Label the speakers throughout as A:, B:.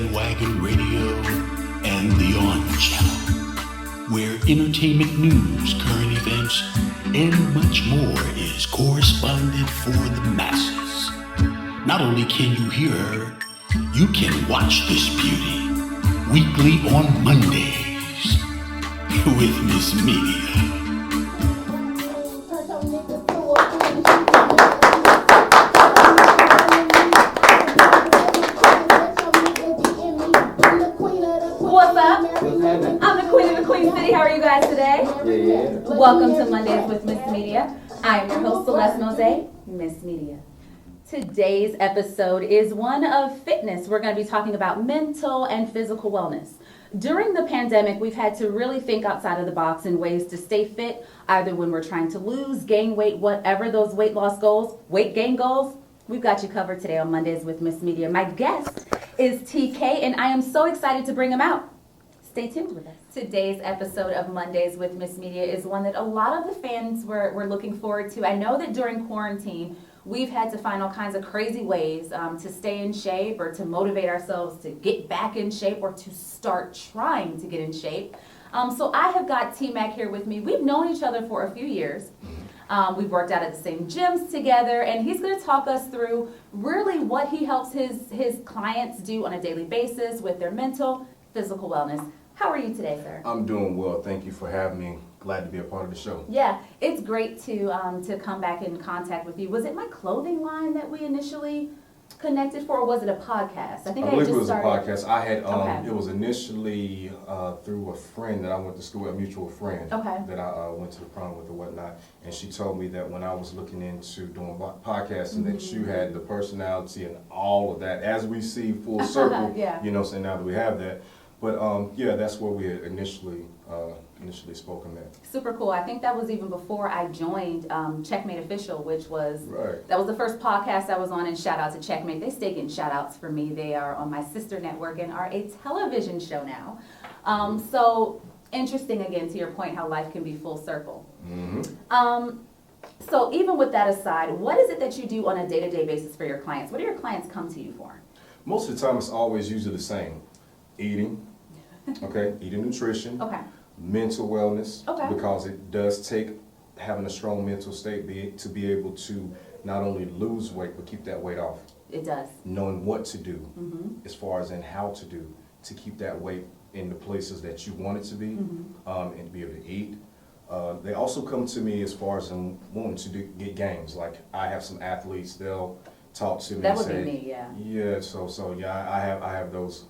A: Bandwagon Radio and the On Channel, where entertainment news, current events, and much more is corresponded for the masses. Not only can you hear her, you can watch this beauty weekly on Mondays with MsMedia.
B: How are you guys today?
C: Yeah.
B: Welcome to Mondays with MsMedia. I am your host, Celeste Mose, MsMedia. Today's episode is one of fitness. We're going to be talking about mental and physical wellness. During the pandemic, we've had to really think outside of the box in ways to stay fit, either when we're trying to lose, gain weight, whatever those weight loss goals, weight gain goals. We've got you covered today on Mondays with MsMedia. My guest is TK, and I am so excited to bring him out. Stay tuned with us. Today's episode of Mondays with MsMedia is one that a lot of the fans were looking forward to. I know that during quarantine, we've had to find all kinds of crazy ways to stay in shape or to motivate ourselves to get back in shape or to start trying to get in shape. So I have got TMAC here with me. We've known each other for a few years. We've worked out at the same gyms together, and he's going to talk us through really what he helps his clients do on a daily basis with their mental, physical wellness. How are you today, sir?
C: I'm doing well. Thank you for having me. Glad to be a part of the show.
B: Yeah, it's great to come back in contact with you. Was it my clothing line that we initially connected for, or was it a podcast?
C: I believe it was a podcast. I had
B: Okay.
C: It was initially through a friend that I went to school with, a mutual friend
B: Okay.
C: that I went to the prom with and whatnot. And she told me that when I was looking into doing podcasting, that you had the personality and all of that, as we see full circle.
B: Yeah.
C: You know, so now that we have that. But yeah, that's where we had initially spoken at.
B: Super cool. I think that was even before I joined Checkmate Official, which was
C: Right.
B: that was the first podcast I was on. And shout out to Checkmate. They stay getting shout outs for me. They are on my sister network and are a television show now. So interesting again to your point, how life can be full circle.
C: Mm-hmm.
B: So even with that aside, what is it that you do on a day-to-day basis for your clients? What do your clients come to you for?
C: Most of the time, it's always usually the same: eating. Okay, eating, nutrition,
B: Okay.
C: mental wellness,
B: Okay.
C: because it does take having a strong mental state to be able to not only lose weight but keep that weight off.
B: It does.
C: Knowing what to do
B: Mm-hmm.
C: as far as in how to do to keep that weight in the places that you want it to be, and to be able to eat. They also come to me as far as in wanting to get gains. Like I have some athletes, they'll talk to me
B: That
C: and
B: would
C: say,
B: be me, yeah.
C: yeah, so yeah, I have those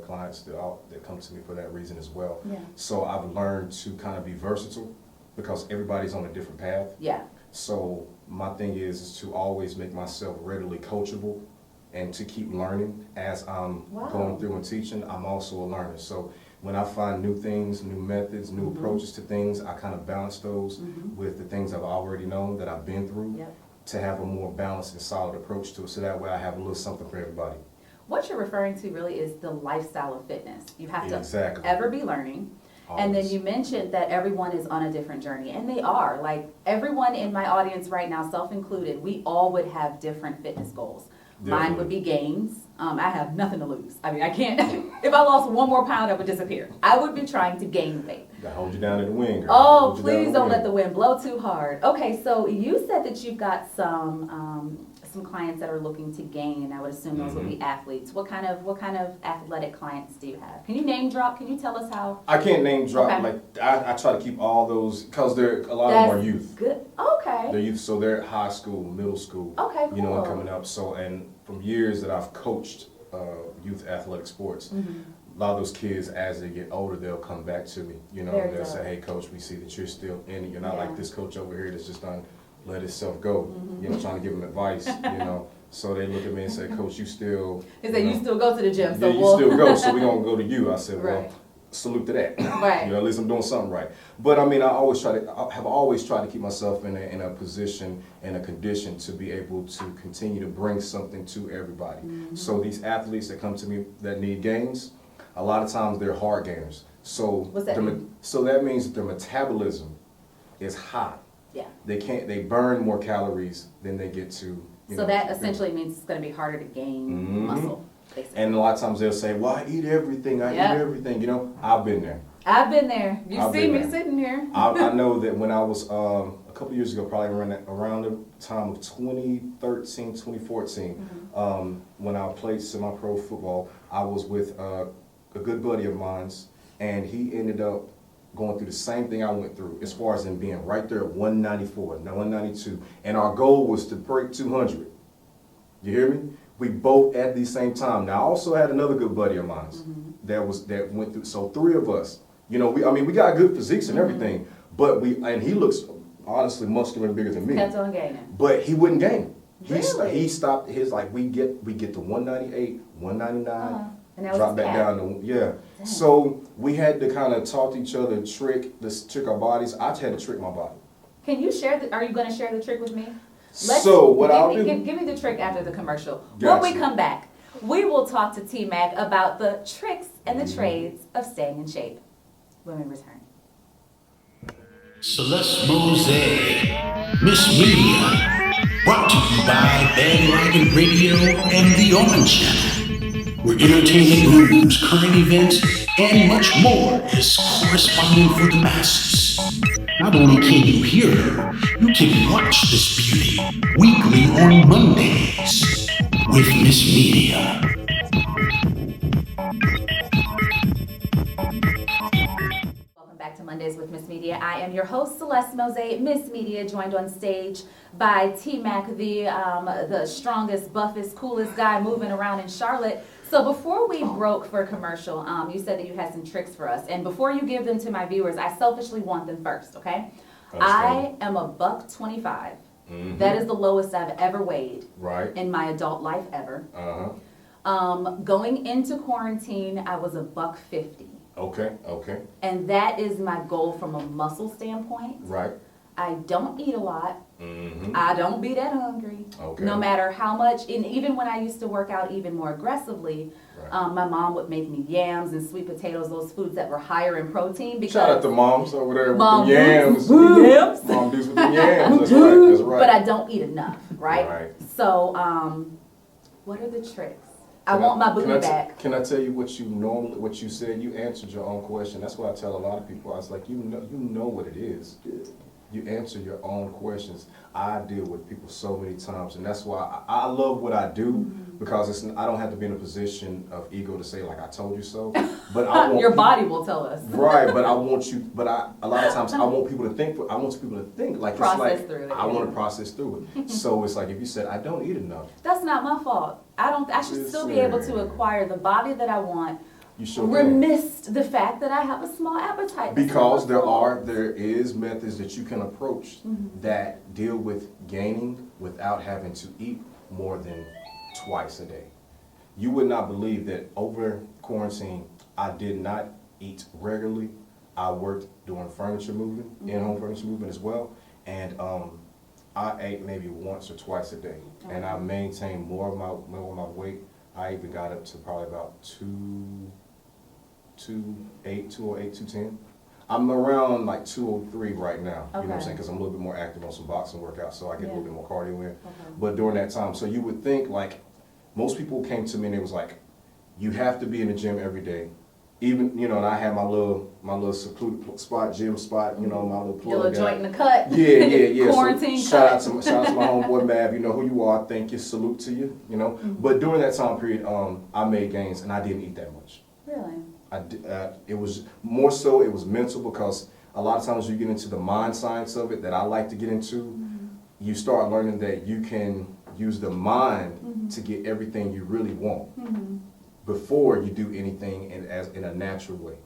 C: clients that come to me for that reason as well.
B: Yeah.
C: So I've learned to kind of be versatile because everybody's on a different path.
B: Yeah.
C: So my thing is to always make myself readily coachable and to keep learning as I'm
B: Wow.
C: going through and teaching. I'm also a learner. So when I find new things, new methods, new approaches to things, I kind of balance those with the things I've already known that I've been through.
B: Yep.
C: To have a more balanced and solid approach to it, so that way I have a little something for everybody.
B: What you're referring to really is the lifestyle of fitness. You have to
C: Exactly.
B: ever be learning. And then
C: Always.
B: you mentioned that everyone is on a different journey, and they are. Like everyone in my audience right now, self included, we all would have different fitness goals. Mine
C: Definitely.
B: would be gains. I have nothing to lose. I mean, I can't. If I lost 1 more pound, I would disappear. I would be trying to gain weight.
C: Gotta hold you down in the wind, girl.
B: Oh,
C: Hold you down in
B: please don't let
C: wind.
B: the wind blow too hard. Okay, so you said that you've got some clients that are looking to gain, and I would assume those would be athletes. What kind of athletic clients do you have? Can you name drop? Can you tell us how?
C: I can't name drop.
B: Okay.
C: Like I try to keep all those because a lot of them are youth.
B: Good. Okay.
C: They're youth, so they're high school, middle school.
B: Okay,
C: You know, and
B: cool.
C: coming up. So and from years that I've coached youth athletic sports.
B: Mm-hmm.
C: A lot of those kids, as they get older, they'll come back to me. You know,
B: Very
C: they'll
B: dope.
C: say, "Hey, coach, we see that you're still in it. You're not
B: Yeah.
C: like this coach over here that's just done let himself go."
B: Mm-hmm.
C: You know, trying to give them advice. You know, so they look at me and say, "Coach, you still."
B: They say you still go to the gym,
C: Yeah,
B: so
C: you
B: we'll.
C: still go. So we're gonna go to you. I said, "Well,
B: Right.
C: salute to that."
B: Right.
C: You know, at least I'm doing something right. But I mean, I have always tried to keep myself in a position and a condition to be able to continue to bring something to everybody. So these athletes that come to me that need gains, a lot of times they're hard gainers. So
B: What's that mean?
C: So that means that their metabolism is high.
B: Yeah.
C: They burn more calories than they get to.
B: So that essentially means it's going to be harder to gain muscle. basically.
C: And a lot of times they'll say, well, I eat everything, eat everything. You know, I've been there.
B: I've been there. You see me sitting here.
C: I know that when I was a couple years ago, probably around the time of 2013, 2014, when I played semi-pro football, I was with a good buddy of mine's, and he ended up going through the same thing I went through as far as him being right there at 194, now 192. And our goal was to break 200. You hear me? We both at the same time. Now I also had another good buddy of mine that went through, so three of us. You know, we got good physiques and everything, but he looks honestly muscular and bigger than me.
B: Kept on gaining.
C: But he wouldn't gain.
B: Really?
C: He stopped his, like, we get to 198, 199,
B: and that was
C: drop back
B: cap.
C: down to, Dang. So we had to kind of talk to each other, trick our bodies. I had to trick my body.
B: Can you share are you going to share the trick with me? Give me the trick after the commercial.
C: Gotcha.
B: When we come back, we will talk to T-Mac about the tricks and the trades of staying in shape. When we return.
A: Celeste Mose, MsMedia, brought to you by Bandwagon Radio and the Orange Channel, where entertainment news, current events, and much more is corresponding for the masses. Not only can you hear her, you can watch this beauty weekly on Mondays with MsMedia.
B: Back to Mondays with MsMedia. I am your host, Celeste Mose, MsMedia, joined on stage by T-Mac, the strongest, buffest, coolest guy moving around in Charlotte. So before we broke for commercial, you said that you had some tricks for us. And before you give them to my viewers, I selfishly want them first, okay? I am a $125. Mm-hmm. That is the lowest I've ever weighed in my adult life ever. Going into quarantine, I was a $150.
C: Okay.
B: And that is my goal from a muscle standpoint.
C: Right.
B: I don't eat a lot.
C: Mm-hmm.
B: I don't be that hungry.
C: Okay.
B: No matter how much, and even when I used to work out even more aggressively, my mom would make me yams and sweet potatoes, those foods that were higher in protein. Because
C: shout out to moms over there with
B: Mom
C: the yams.
B: Yams.
C: Mom dudes with the yams. That's right.
B: But I don't eat enough, right?
C: Right.
B: So, what are the tricks? I want my booty back.
C: Can I tell you what you said? You answered your own question. That's what I tell a lot of people. I was like, you know what it is. You answer your own questions. I deal with people so many times, and that's why I love what I do, because I don't have to be in a position of ego to say, like, I told you so. But I want
B: your body will tell us.
C: Right, but I want you. But a lot of times I want people to think. I want people to think like
B: process
C: it's like
B: through it.
C: I want to process through it. So it's like if you said I don't eat enough.
B: That's not my fault. I should still be able to acquire the body that I want.
C: You sure
B: remiss the fact that I have a small appetite.
C: Because there is methods that you can approach that deal with gaining without having to eat more than twice a day. You would not believe that over quarantine, I did not eat regularly. I worked doing furniture moving, in-home furniture movement as well, and I ate maybe once or twice a day, and I maintained more of my weight. I even got up to probably about 208, 210. I'm around like 203 right now. You know what I'm saying? Because I'm a little bit more active on some boxing workouts, so I get a little bit more cardio in. But during that time, so you would think, like, most people came to me and it was like, you have to be in the gym every day. Even, and I had my little secluded spot, gym spot, my little plug.
B: Your little joint in the cut.
C: Yeah.
B: Quarantine
C: so, shout out to my homeboy Mav. You know who you are. Thank you. Salute to you. But during that time period, I made gains and I didn't eat that much.
B: Really?
C: It was more so. It was mental, because a lot of times you get into the mind science of it that I like to get into. You start learning that you can use the mind to get everything you really want. Before you do anything in a natural way.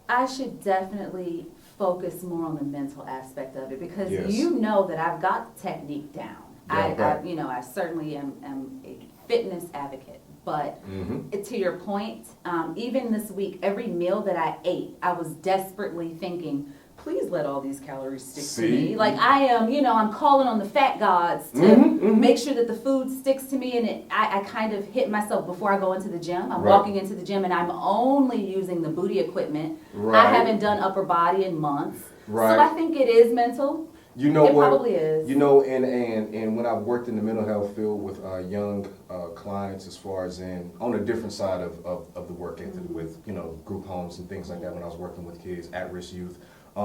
B: I should definitely focus more on the mental aspect of it, because you know that I've got the technique down. I certainly am a fitness advocate, but to your point, even this week, every meal that I ate, I was desperately thinking, please let all these calories stick to me. Like I am, I'm calling on the fat gods to make sure that the food sticks to me. And I kind of hit myself before I go into the gym. I'm walking into the gym and I'm only using the booty equipment. I haven't done upper body in months. So I think it is mental.
C: You know
B: it
C: what?
B: probably is.
C: You know, and when I've worked in the mental health field with young clients, as far as on a different side of the work ethic, with group homes and things like that. When I was working with kids, at-risk youth, a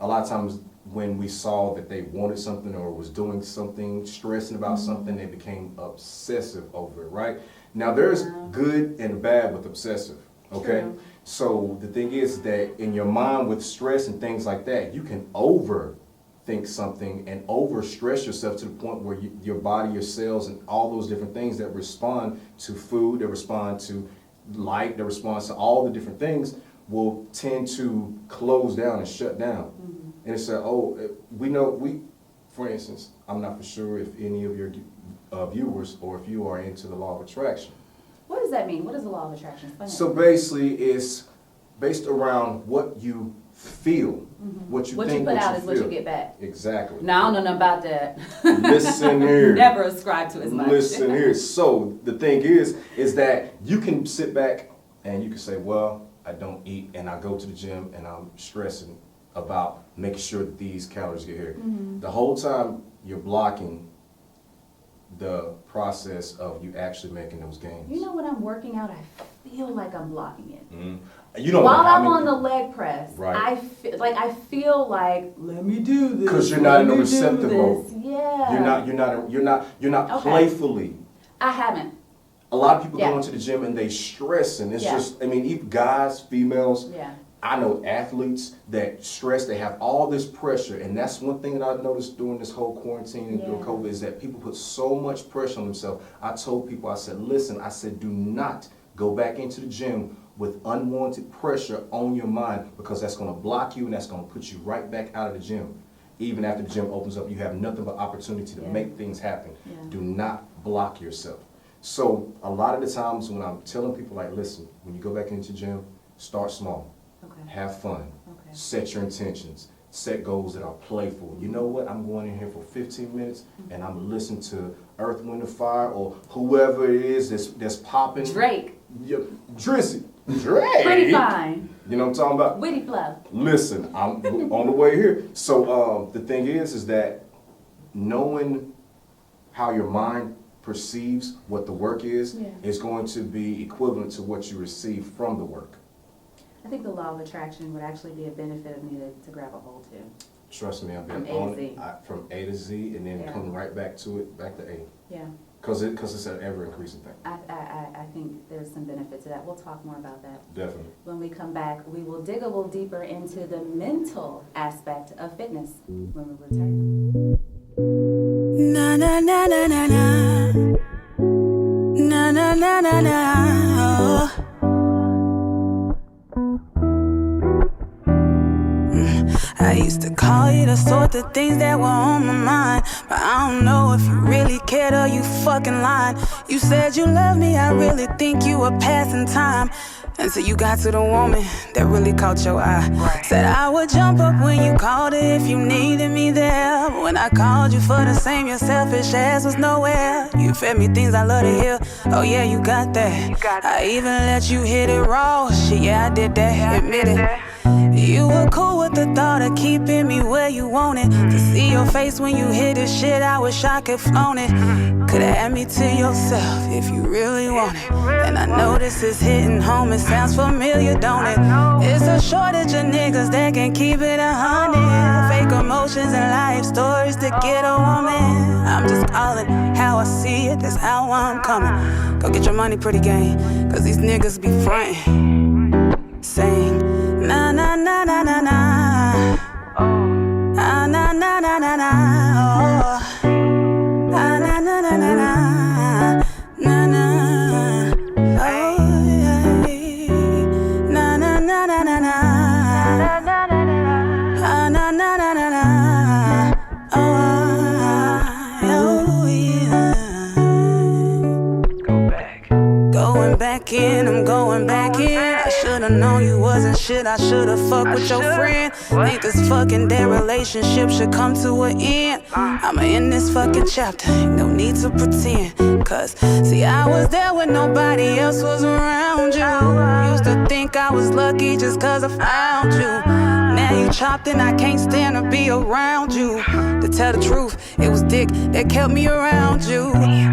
C: lot of times when we saw that they wanted something or was doing something, stressing about something, they became obsessive over it. Right now, there's good and bad with obsessive. Okay.
B: True.
C: So the thing is that in your mind with stress and things like that, you can overthink something and overstress yourself to the point where your body, your cells, and all those different things that respond to food, that respond to light, that respond to all the different things will tend to close down and shut down. And it's for instance, I'm not for sure if any of your viewers or if you are into the law of attraction.
B: What does that mean? What is the law of attraction? Explain
C: So
B: that.
C: basically, it's based around what you feel, what you
B: What
C: think,
B: you put
C: what
B: out
C: you
B: is what
C: feel.
B: you get back.
C: Exactly.
B: No, I don't know nothing about that.
C: Listen here.
B: Never ascribe to as much.
C: Listen here. So the thing is that you can sit back and you can say, well, I don't eat and I go to the gym and I'm stressing about making sure that these calories get here. The whole time you're blocking the process of you actually making those gains.
B: You know, when I'm working out, I feel like I'm blocking it.
C: You don't know
B: While
C: how
B: I'm
C: many
B: on the leg press,
C: Right.
B: I feel like let me do this.
C: because you're not in a
B: let me do
C: receptive
B: this.
C: mode.
B: Yeah.
C: You're not
B: Okay.
C: playfully.
B: I haven't.
C: A lot of people
B: Yeah.
C: go into the gym and they stress, and it's
B: Yeah.
C: just, I mean, even guys, females,
B: Yeah.
C: I know athletes that stress, they have all this pressure, and that's one thing that I've noticed during this whole quarantine and during
B: Yeah.
C: COVID is that people put so much pressure on themselves. I told people, I said, listen, I said, do not go back into the gym with unwanted pressure on your mind, because that's going to block you and that's going to put you right back out of the gym. Even after the gym opens up, you have nothing but opportunity to
B: Yeah.
C: make things happen.
B: Yeah.
C: Do not block yourself. So a lot of the times when I'm telling people, like, listen, when you go back into the gym, start small.
B: Okay.
C: Have fun.
B: Okay.
C: Set your intentions. Set goals that are playful. You know what? I'm going in here for 15 minutes and I'm listening to Earth, Wind, and Fire or whoever it is that's popping.
B: Drake.
C: Yeah, Drizzy. Drake.
B: Pretty fine.
C: You know what I'm talking about?
B: Witty flow.
C: Listen, I'm on the way here. So the thing is that knowing how your mind perceives what the work is going to be equivalent to what you receive from the work.
B: I think the law of attraction would actually be a benefit of me to grab a hold to.
C: Trust me, I've been
B: From A to
C: on
B: Z.
C: it from A to Z, and then
B: Yeah.
C: coming right back to it, back to A,
B: Yeah.
C: because it's an ever increasing thing.
B: I think there's some benefit to that. We'll talk more about that.
C: Definitely.
B: When we come back, we will dig a little deeper into the mental aspect of fitness when we return.
D: Na na na na na na na na na na na. I used to call you the sort of things that were on my mind, but I don't know if you really cared or you fucking lying. You said you love me, I really think you were passing time. Until you got to the woman that really caught your eye. Said I would jump up when you called her if you needed me there. But when I called you for the same, your selfish ass was nowhere. You fed me things I love to hear. Oh yeah, you got that. I even let you hit it raw. Shit, yeah, I did that. Admit it. You were cool with the thought of keeping me where you wanted. To see your face when you hit this shit, I wish I could flown it. Could've had me to yourself if you really want it. And I know this is hitting home, it sounds familiar, don't it? It's a shortage of niggas that can keep it 100. Fake emotions and life stories to get a woman. I'm just calling how I see it, that's how I'm coming. Go get your money, pretty gang, cause these niggas be frontin'. Saying na na na na na na. Ah na na na na na. Oh. Ah na na na na na. Na na. Oh yeah. Na na na na na na. Ah na na na na na. Oh yeah. Going back in, I'm going back in. I should've known you wasn't shit, I should've fucked with your friend. Think this fucking dead relationship should come to an end. I'ma end this fucking chapter, ain't no need to pretend. Cause, see, I was there when nobody else was around you. Used to think I was lucky just cause I found you. Now Now you chopped and I can't stand to be around you. To tell the truth, it was dick that kept me around you.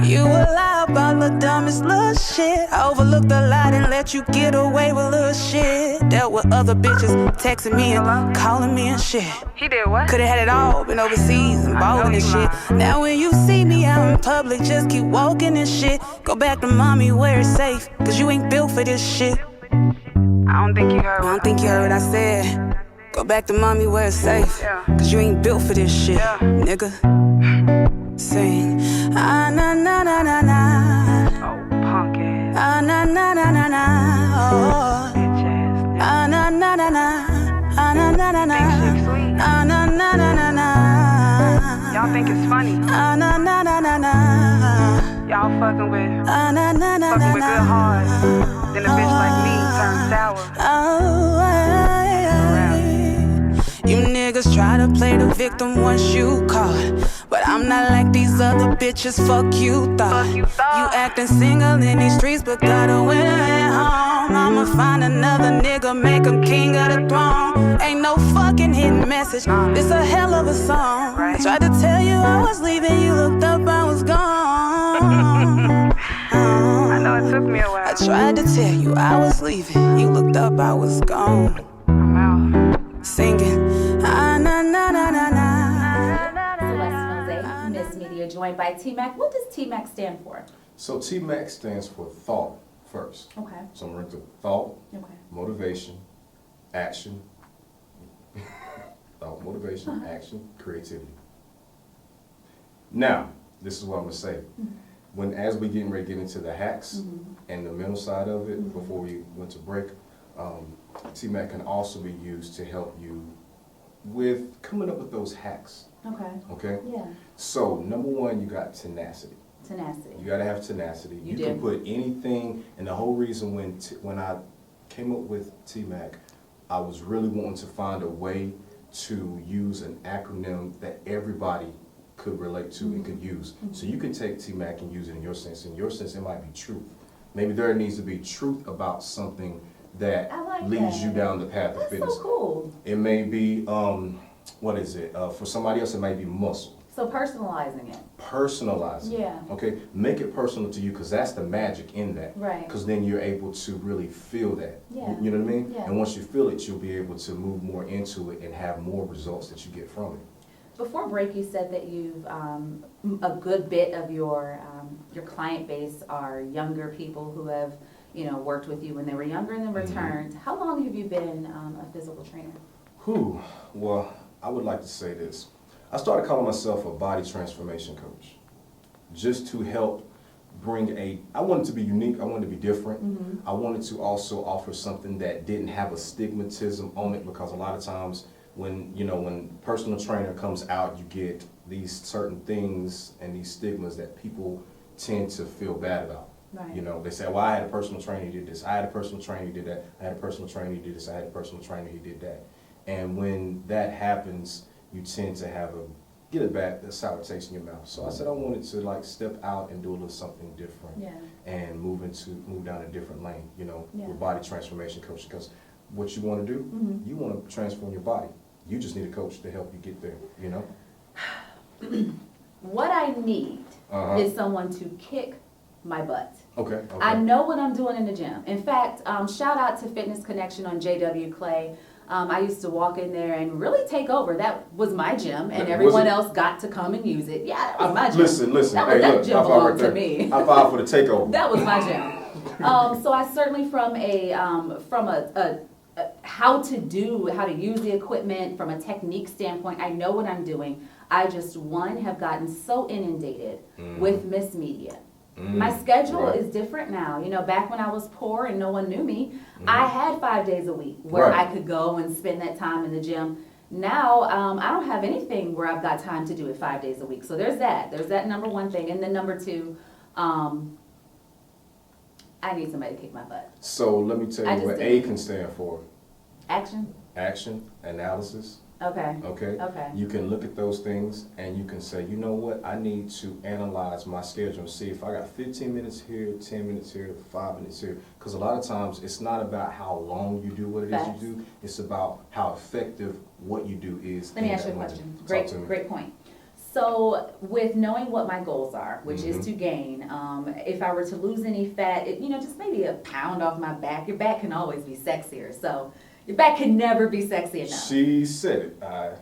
D: You lie about the dumbest little shit. I overlooked a lot and let you get away with little shit. Dealt with other bitches texting me and calling me and shit.
E: He did what?
D: Could've had it all, been overseas and balling and shit. Now when you see me out in public, just keep walking and shit. Go back to mommy where it's safe, cause you ain't built for this shit.
E: I don't think you heard.
D: I don't think you heard what I said. Go back to mommy where it's safe, cause you ain't built for this shit, nigga. Sing, ah na na na na na.
E: Oh, punk ass.
D: Ah na na na na na. Oh.
E: Bitch ass nigga.
D: Ah na na na na. Ah na na na na.
E: Think she sweet?
D: Ah na na na na na.
E: Y'all think it's funny?
D: Ah na na na na na.
E: Y'all fucking with
D: Ah na na na
E: fucking
D: na
E: with
D: na.
E: good hard. Then a bitch like me turns sour.
D: Oh, you niggas try to play the victim once you caught, but I'm not like these other bitches, fuck you thought.
E: Fuck you thought.
D: You acting single in these streets, but got a winner at home. I'ma find another nigga, make him king of the throne. Ain't no fucking hidden message, it's a hell of a song. I tried to tell you I was leaving, you looked up, I was gone.
E: I know it took me a while.
D: I tried to tell you I was leaving, you looked up, I was gone.
E: I'm out.
D: Singing, ah na na na na na.
B: Celeste Mose, MsMedia, joined by TMAC. What does TMAC stand for?
C: So TMAC stands for thought first.
B: Okay.
C: So I'm going to thought,
B: Okay.
C: motivation, action, thought, motivation, action, creativity. Now, this is what I'm gonna say. When as we getting ready to get into the hacks and the mental side of it, before we went to break, TMAC can also be used to help you with coming up with those hacks.
B: Okay.
C: Okay.
B: Yeah.
C: So number one, you got tenacity.
B: Tenacity.
C: You gotta have tenacity.
B: You
C: can
B: do.
C: put anything, and the whole reason when I came up with TMAC, I was really wanting to find a way to use an acronym that everybody could relate to and could use. So you can take TMAC and use it in your sense. In your sense, it might be truth. Maybe there needs to be truth about something that
B: I like
C: leads
B: that.
C: you down the path of
B: That's
C: fitness.
B: so cool.
C: It may be, what is it? For somebody else, it might be muscle.
B: So personalizing it.
C: Personalize it.
B: Yeah.
C: Okay, make it personal to you, because that's the magic in that.
B: Right.
C: Because then you're able to really feel that.
B: Yeah.
C: You know what I mean?
B: Yeah.
C: And once you feel it, you'll be able to move more into it and have more results that you get from it.
B: Before break, you said that you've a good bit of your client base are younger people who have worked with you when they were younger and then returned. How long have you been a physical trainer?
C: Well, I would like to say this. I started calling myself a body transformation coach, just to help bring I wanted to be unique, I wanted to be different. I wanted to also offer something that didn't have a stigmatism on it, because a lot of times when personal trainer comes out, you get these certain things and these stigmas that people tend to feel bad about.
B: Right.
C: They say, well, I had a personal trainer who did this, I had a personal trainer who did that, I had a personal trainer who did this, I had a personal trainer who did that. And when that happens, you tend to get a sour taste in your mouth. So I said I wanted to step out and do a little something different.
B: Yeah.
C: And move down a different lane,
B: Yeah.
C: with body transformation coaching. Because what you want to do, you want to transform your body. You just need a coach to help you get there,
B: What I need
C: Uh-huh.
B: is someone to kick my butt.
C: Okay.
B: I know what I'm doing in the gym. In fact, shout out to Fitness Connection on JW Clay. I used to walk in there and really take over. That was my gym, and
C: Was
B: everyone
C: it?
B: else got to come and use it. Yeah, that was my gym.
C: Listen.
B: That gym
C: high five
B: belonged
C: right
B: to
C: there.
B: me.
C: High five for the takeover.
B: That was my gym. So I certainly from a how to use the equipment from a technique standpoint, I know what I'm doing. I just have gotten so inundated with MsMedia. My schedule
C: Right.
B: is different now. Back when I was poor and no one knew me, I had 5 days a week where
C: Right.
B: I could go and spend that time in the gym. Now, I don't have anything where I've got time to do it 5 days a week. So there's that number one thing. And then number two, I need somebody to kick my butt.
C: So let me tell
B: I
C: you
B: just
C: what
B: do.
C: A can stand for.
B: Action.
C: Action, analysis,
B: Okay.
C: Okay?
B: Okay.
C: You can look at those things and you can say, you know what, I need to analyze my schedule and see if I got 15 minutes here, 10 minutes here, 5 minutes here. Because a lot of times it's not about how long you do what it is
B: Facts.
C: you do, it's about how effective what you do is.
B: Let me
C: in
B: ask you a
C: that moment.
B: question.
C: Talk to me.
B: Great point. So with knowing what my goals are, which is
C: Mhm.
B: to gain, if I were to lose any fat, just maybe a pound off my back, your back can always be sexier. So your back can never be sexy enough.
C: She said it. I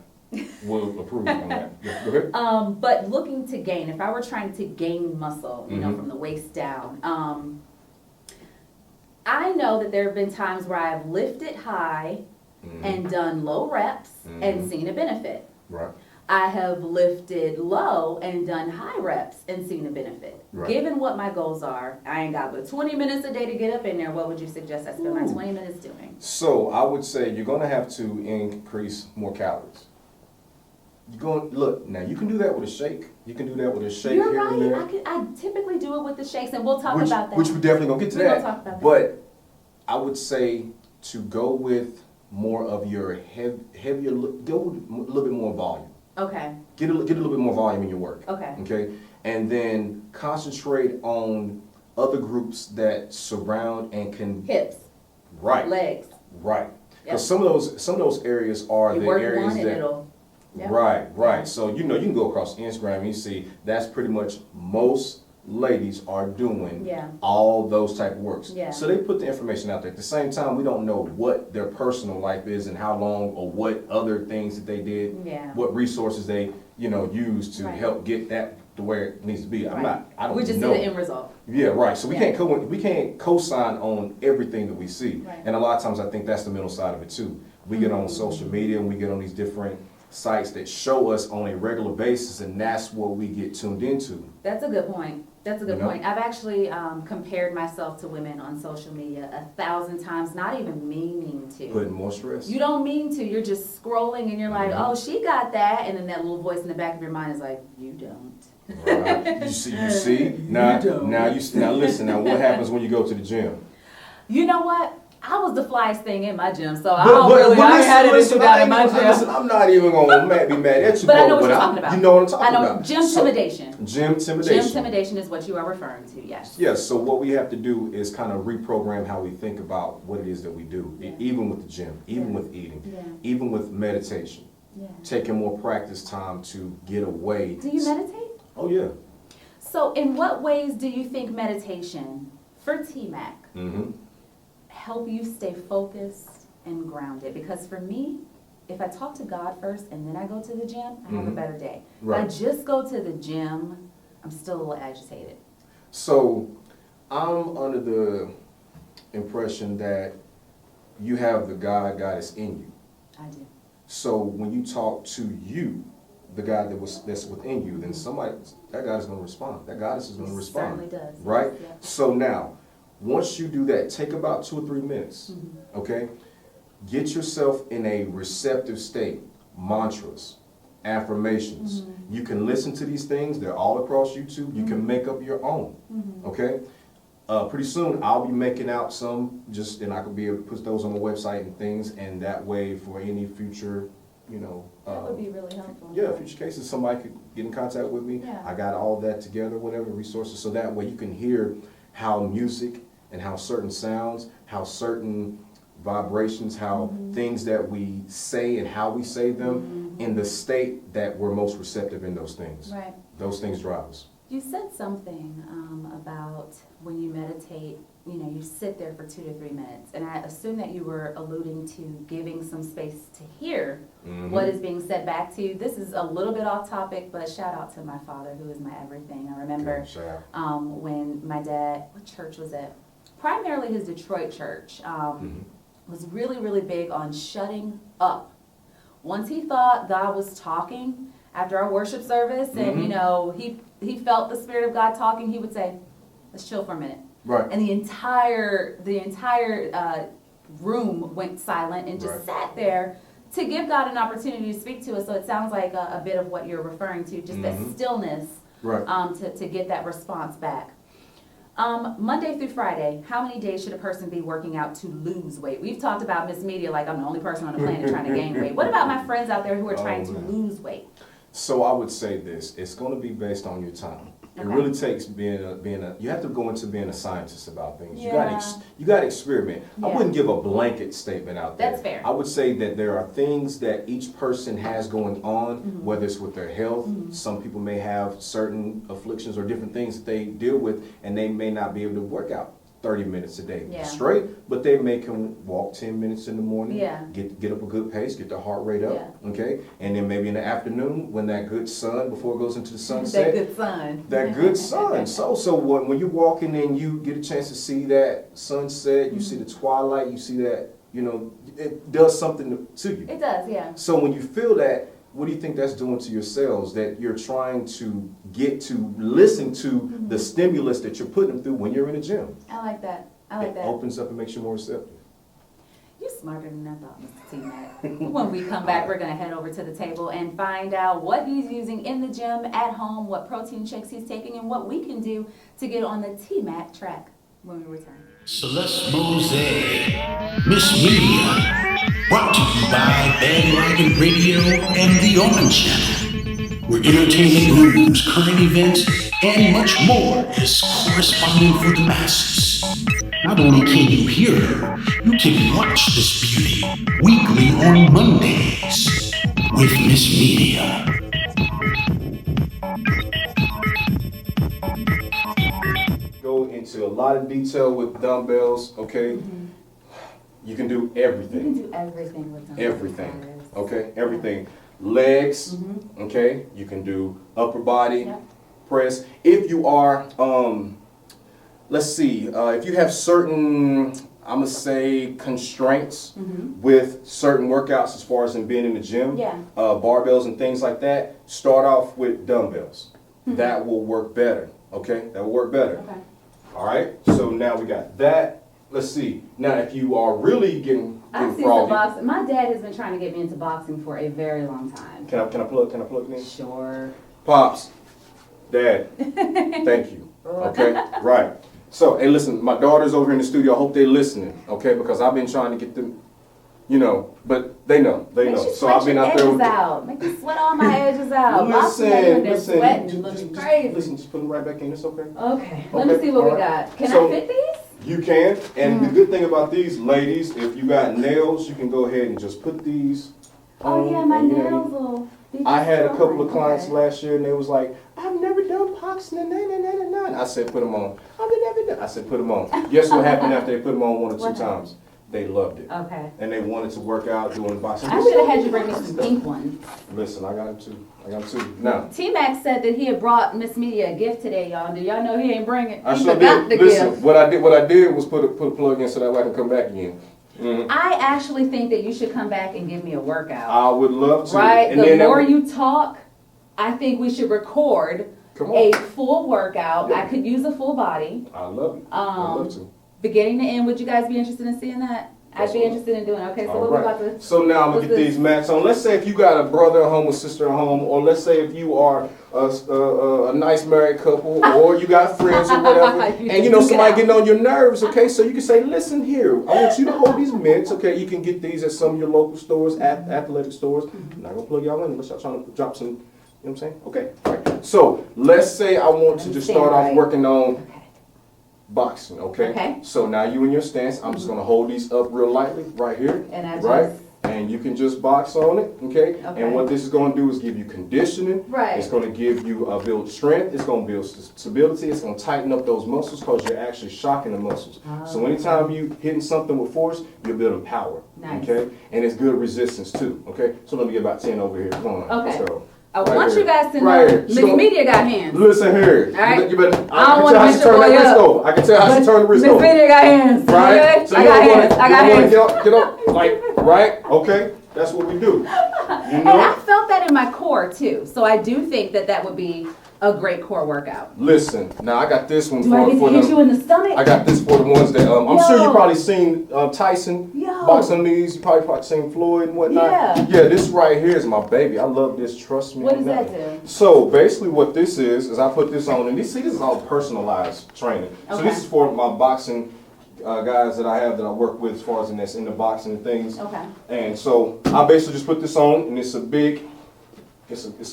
C: will approve on that. Yeah, go ahead.
B: But looking to gain, if I were trying to gain muscle,
C: Mhm.
B: from the waist down, I know that there have been times where I've lifted high
C: Mhm.
B: and done low reps and
C: Mhm.
B: seen a benefit.
C: Right.
B: I have lifted low and done high reps and seen a benefit.
C: Right.
B: Given what my goals are, I ain't got but 20 minutes a day to get up in there. What would you suggest I spend my
C: Ooh.
B: 20 minutes doing?
C: So I would say you're going to have to increase more calories. You're going look now. You can do that with a shake. You can do that with a shake
B: You're
C: here and there.
B: right. I typically do it with the shakes, and we'll talk
C: which,
B: about that.
C: Which we're definitely gonna get to
B: We're
C: that.
B: gonna talk about that.
C: But I would say to go with more of your heavier. Go with a little bit more volume.
B: Okay.
C: Get a little bit more volume in your work.
B: Okay.
C: Okay. And then concentrate on other groups that surround and can.
B: Hips,
C: Right.
B: legs.
C: Right. Because
B: Yep.
C: some of those areas are
B: You
C: the
B: work
C: areas
B: one and
C: that.
B: it'll. Yep.
C: Right, right.
B: Yeah.
C: So you can go across Instagram and you see that's pretty much most ladies are doing
B: Yeah.
C: all those type of works.
B: Yeah.
C: So they put the information out there. At the same time, we don't know what their personal life is and how long or what other things that they did,
B: Yeah.
C: what resources they use to
B: Right.
C: help get that to where it needs to be.
B: Right.
C: I don't
B: We just
C: know.
B: see the end result.
C: Yeah, right. So we
B: Yeah.
C: can't co-sign on everything that we see.
B: Right.
C: And a lot of times I think that's the mental side of it too. We get on social media and we get on these different sites that show us on a regular basis, and that's what we get tuned into.
B: That's a good point. That's a good
C: You know?
B: point. I've actually compared myself to women on social media 1,000 times, not even meaning to.
C: Putting more stress.
B: You don't mean to. You're just scrolling and you're like,
C: Mhm.
B: oh, she got that. And then that little voice in the back of your mind is like, you don't.
C: Right. You see. Now listen. Now what happens when you go to the gym?
B: You know what? I was the flyest thing in my gym, so I had it as you got in my gym.
C: Listen, I'm not even gonna be mad at you,
B: But I know what
C: but
B: you're talking about.
C: You know what I'm talking
B: I know
C: about.
B: gym intimidation.
C: Gym
B: Gym
C: intimidation.
B: intimidation is what you are referring to, yes.
C: Yes, so what we have to do is kind of reprogram how we think about what it is that we do,
B: Yeah.
C: even with the gym, even
B: Yeah.
C: with eating,
B: Yeah.
C: even with meditation,
B: Yeah.
C: taking more practice time to get away.
B: Do you meditate?
C: Oh, yeah.
B: So in what ways do you think meditation for TMAC
C: Mm-hmm.
B: help you stay focused and grounded? Because for me, if I talk to God first and then I go to the gym, I have a
C: Mhm.
B: better day.
C: Right.
B: If I just go to the gym, I'm still a little agitated.
C: So I'm under the impression that you have the God goddess in you.
B: I do.
C: So when you talk to you, the God that's within you, then that God is going to respond. That goddess is going to
B: It
C: respond.
B: certainly does.
C: Right?
B: Yeah.
C: So now, once you do that, take about 2 or 3 minutes,
B: Mm-hmm.
C: okay? Get yourself in a receptive state. Mantras, affirmations.
B: Mm-hmm.
C: You can listen to these things. They're all across YouTube. You can make up your own,
B: Mm-hmm.
C: okay? Pretty soon, I'll be making out some, and I could be able to put those on my website and things, and that way for any future,
B: That would be really helpful.
C: yeah, future cases, somebody could get in contact with me.
B: Yeah.
C: I got all that together, whatever resources, so that way you can hear how music and how certain sounds, how certain vibrations, how things that we say and how we say them in the state that we're most receptive in those things.
B: Right.
C: Those things drive us.
B: You said something about when you meditate, you sit there for 2 to 3 minutes. And I assume that you were alluding to giving some space to hear what is being said back to you. This is a little bit off topic, but shout out to my father, who is my everything. I remember
C: Shout out.
B: when my dad, what church was it? Primarily his Detroit church, was really, really big on shutting up. Once he thought God was talking after our worship service, and he felt the Spirit of God talking, he would say, "Let's chill for a minute."
C: Right.
B: And the entire room went silent and just
C: Right.
B: sat there to give God an opportunity to speak to us. So it sounds like a bit of what you're referring to, just that stillness,
C: Right.
B: to get that response back. Monday through Friday, how many days should a person be working out to lose weight? We've talked about MsMedia like I'm the only person on the planet trying to gain weight. What about my friends out there who are trying to lose weight?
C: So I would say this: it's going to be based on your time. It
B: Okay.
C: really takes being a. You have to go into being a scientist about things.
B: Yeah.
C: You got to experiment. I
B: Yeah.
C: wouldn't give a blanket statement out there.
B: That's fair.
C: I would say that there are things that each person has going on, whether it's with their health. Some people may have certain afflictions or different things that they deal with, and they may not be able to work out 30 minutes a day
B: Yeah.
C: straight, but they may can walk 10 minutes in the morning,
B: Yeah.
C: get up a good pace, get their heart rate up,
B: Yeah.
C: okay? And then maybe in the afternoon when that good sun, before it goes into the
B: That
C: sunset,
B: good sun.
C: that good sun. So when you're walking and you get a chance to see that sunset, you see the twilight, you see that, it does something to you.
B: It does, yeah.
C: So when you feel that, what do you think that's doing to your cells? That you're trying to get to listen to the stimulus that you're putting them through when you're in the gym.
B: I like that. I like
C: It
B: that.
C: opens up and makes you more receptive.
B: You're smarter than I thought, Mr. T-Mac. When we come back, we're going to head over to the table and find out what he's using in the gym, at home, what protein shakes he's taking, and what we can do to get on the T-Mac track when we return.
A: Celeste Mose, MsMedia, brought to you by Bandwagon Radio and the Orange Channel, where entertainment news, current events, and much more is corresponding for the masses. Not only can you hear her, you can watch this beauty weekly on Mondays with MsMedia.
C: Go into a lot of detail with dumbbells, okay? You can do
B: You can
C: everything.
B: do everything with them.
C: Everything, okay? Everything. Legs, okay? You can do upper body,
B: Yep.
C: press. If you are, let's see, if you have certain, I'm gonna say, constraints with certain workouts as far as in being in the gym,
B: Yeah.
C: barbells and things like that, start off with dumbbells. That will work better, okay? That will work better.
B: Okay.
C: All right, so now we got that. Let's see. Now, if you are really getting
B: I see some
C: froggy,
B: boxing. My dad has been trying to get me into boxing for a very long time.
C: can I plug it in?
B: Sure.
C: Pops, Dad, thank you. Okay, right. So, hey, listen, my daughter's over in the studio. I hope they're listening, okay? Because I've been trying to get them, but they know,
B: Make you
C: So I've
B: sweat
C: been
B: your
C: out there
B: edges
C: with.
B: out. Make you sweat all my edges out. Boxing, they're sweating, looking crazy.
C: Listen, just put them right back in. It's okay.
B: Okay, let me see what
C: all
B: we
C: right.
B: got. Can
C: So-
B: I fit these?
C: You can, and the good thing about these, ladies, if you got nails, you can go ahead and just put these on.
B: Oh yeah, my
C: and,
B: nails will be
C: I had a
B: so
C: couple of
B: fine.
C: clients
B: Okay.
C: last year, and they was like, "I've never done boxing." I said, "Put them on." I've never done. I said, "Put them on." Guess what happened after they put them on one or two
B: What
C: times? They loved it,
B: Okay.
C: and they wanted to work out doing boxing.
B: I should have had you bring me some pink ones.
C: Listen, I got them too. Now,
B: T-Mac said that he had brought MsMedia a gift today, y'all. Do y'all know he ain't bring it?
C: I
B: He
C: sure
B: forgot
C: did.
B: the
C: Listen,
B: gift.
C: what I did was put a plug in so that way I can come back again.
B: I actually think that you should come back and give me a workout.
C: I would love to.
B: Right?
C: And
B: The
C: then that
B: more
C: would-
B: you talk, I think we should record
C: Come on.
B: a full workout.
C: Yeah.
B: I could use a full body.
C: I love it. I love to.
B: Beginning to end, would you guys be interested in seeing that? I'd be
C: Absolutely.
B: interested in doing it. Okay, so
C: All
B: what we're
C: right.
B: about to...
C: So now I'm gonna
B: what's
C: get
B: this?
C: these mats on. Let's say if you got a brother at home or sister at home, or let's say if you are a nice married couple, or you got friends or whatever,
B: You
C: and
B: can
C: somebody
B: get out.
C: getting on your nerves, okay? So you can say, listen here, I want you to hold these mitts, okay? You can get these at some of your local stores, athletic stores. I'm not gonna plug y'all in unless y'all trying to drop some, you know what I'm saying? Okay, all right. So let's say I want to just
B: Stand
C: start off
B: right.
C: working on
B: Okay.
C: boxing, okay?
B: Okay.
C: So now you in your stance, I'm just gonna hold these up real lightly right here,
B: And I
C: right?
B: just-
C: And you can just box on it, okay?
B: Okay.
C: And what this is gonna do is give you conditioning.
B: Right.
C: It's gonna give you build strength. It's gonna build stability. It's gonna tighten up those muscles because you're actually shocking the muscles. So anytime you hitting something with force, you're building power,
B: Nice.
C: okay? And it's good resistance too, okay? So let me get about 10 over here. Come on,
B: Okay.
C: let's go.
B: I
C: Right
B: want
C: here.
B: you guys to know
C: Right here.
B: MsMedia got hands.
C: Listen here.
B: All right.
C: You better,
B: I don't
C: I can
B: wanna
C: tell how
B: mess
C: she
B: your
C: turn that
B: boy
C: wrist
B: up.
C: over. I can tell how she turn the wrist over.
B: MsMedia got hands.
C: Right?
B: Okay?
C: So
B: I
C: you
B: got
C: don't
B: hands.
C: want
B: I got hands.
C: to get up, like, right? Okay? That's what we do. You
B: And I
C: know?
B: felt that in my core too. So I do think that that would be a great core workout.
C: Listen, now I got this one
B: Do I get to
C: for
B: hit you
C: them.
B: in the stomach?
C: I got this for the ones that I'm sure
B: Yo.
C: you probably seen Tyson.
B: Yo.
C: box on these. You probably seen Floyd and whatnot.
B: Yeah.
C: Yeah, this right here is my baby. I love this. Trust me.
B: What
C: on
B: does that do?
C: So basically, what this is I put this on, and this is all personalized training. So
B: Okay.
C: this is for my boxing guys that I have that I work with as far as in the boxing and things.
B: Okay.
C: And so I basically just put this on, and it's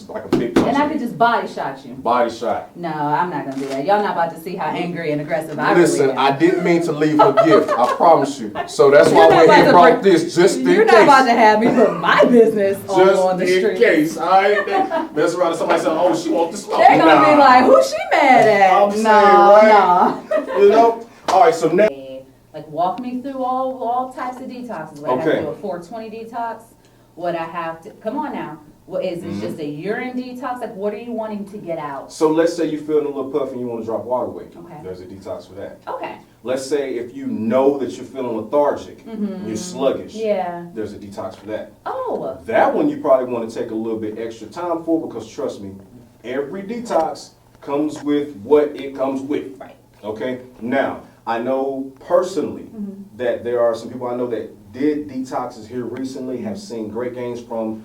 C: like a big punch.
B: And I could just body shot you.
C: Body shot.
B: No, I'm not gonna do that. Y'all not about to see how angry and aggressive I
C: Listen,
B: really am.
C: I didn't mean to leave her gift. I promise you. So that's why
B: You're
C: I
B: not
C: went
B: about
C: ahead and
B: to
C: brought
B: bring-
C: this just in case.
B: You're not about to have me put my business
C: Just
B: on the
C: in
B: street.
C: case, all right? Mess around and somebody said, "Oh, she wants the smoke."
B: They're gonna be like, "Who's she mad at?"
C: I'm saying, right?
B: Nah.
C: You know. All right. So next.
B: Like walk me through all types of detoxes. What I have
C: Okay.
B: to do a 420 detox. What I have to come on now. What is
C: Mm-hmm.
B: it? Just a urine detox? Like what are you wanting to get out?
C: So let's say you're feeling a little puff and you want to drop water weight.
B: Okay.
C: There's a detox for that.
B: Okay.
C: Let's say if you know that you're feeling lethargic, and you're sluggish.
B: Yeah.
C: There's a detox for that.
B: Oh.
C: That one you probably want to take a little bit extra time for because trust me, every detox comes with what it comes with.
B: Right.
C: Okay? Now, I know personally that there are some people I know that did detoxes here recently, have seen great gains from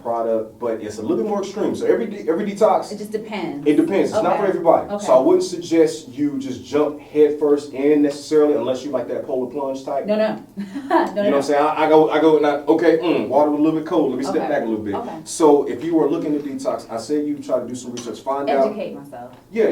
C: product, but it's a little bit more extreme. So every detox,
B: It just depends.
C: it depends. It's not for
B: Okay.
C: everybody.
B: Okay.
C: So I wouldn't suggest you just jump head first in necessarily unless you like that polar plunge type.
B: No. no,
C: You know what I'm saying? I go and water was a little bit cold. Let me step
B: Okay.
C: back a little bit.
B: Okay.
C: So if you were looking to detox, I say you try to do some research, find out.
B: Educate myself.
C: Yeah,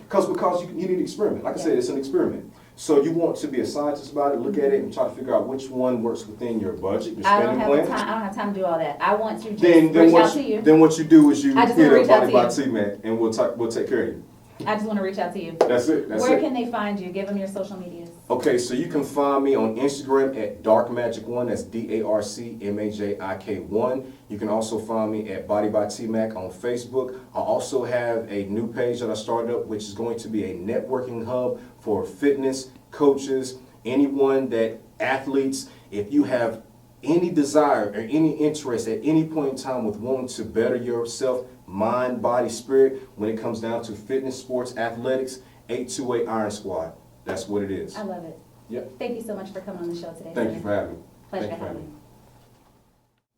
C: because you need to experiment. Like I said, it's an experiment. So you want to be a scientist about it, look at it, and try to figure out which one works within your budget, your
B: I don't
C: spending
B: have
C: plan.
B: time. I don't have time to do all that. I want to just
C: Then
B: reach out to you.
C: what you do is you
B: I just
C: hit
B: wanna
C: up
B: reach out
C: Body
B: to
C: by
B: you.
C: TMAC, and we'll take care of you.
B: I just want to reach out to you.
C: That's it. That's
B: Where
C: it.
B: can they find you? Give them your social medias.
C: Okay, so you can find me on Instagram at DarkMagic1. That's DarkMagic1. You can also find me at Body by TMAC on Facebook. I also have a new page that I started up, which is going to be a networking hub for fitness coaches, anyone that athletes. If you have any desire or any interest at any point in time with wanting to better yourself, mind, body, spirit, when it comes down to fitness, sports, athletics, 828 Iron Squad. That's what it is.
B: I love it.
C: Yep.
B: Thank you so much for coming on the show today.
C: Thank you for having me.
B: Pleasure
C: Thank you for
B: having
C: having
B: you.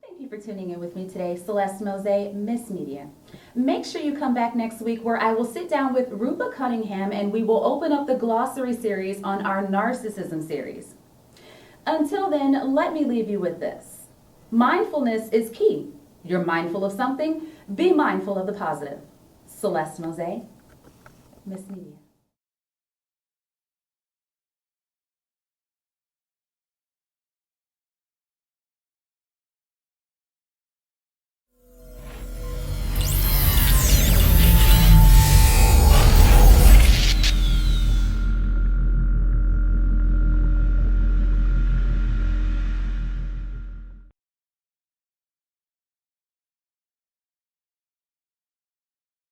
B: Thank you for tuning in with me today, Celeste Mose, MsMedia. Make sure you come back next week where I will sit down with Rupa Cunningham and we will open up the glossary series on our narcissism series. Until then, let me leave you with this. Mindfulness is key. You're mindful of something, be mindful of the positive. Celeste Mose, MsMedia.